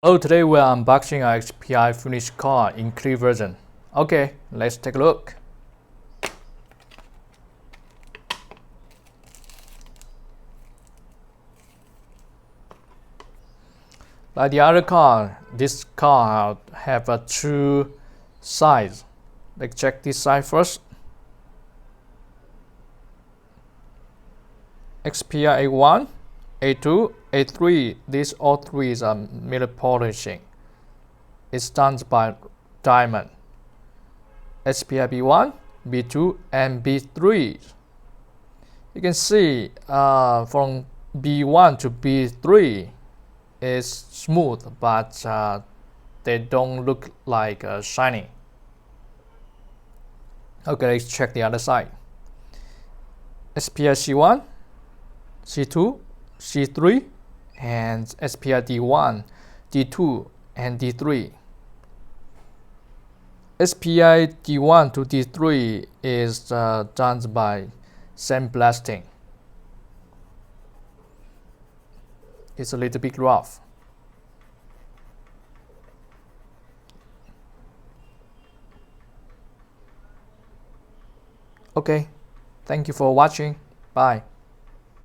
Hello, today we're unboxing our SPI FInish car in clear version. Okay, let's take a look. Like the other car, this car have a two sides. Let's check this side first. SPI A1, A2, A3, these all three are mirror polishing. It's done by diamond. SPI B1, B2, and B3. You can see from B1 to B3 is smooth, but they don't look like shiny. Okay, let's check the other side. SPI C1, C2, C3, and SPI D1, D2, and D3. SPI D1 to D3 is done by sandblasting. It's a little bit rough. Okay, thank you for watching. Bye.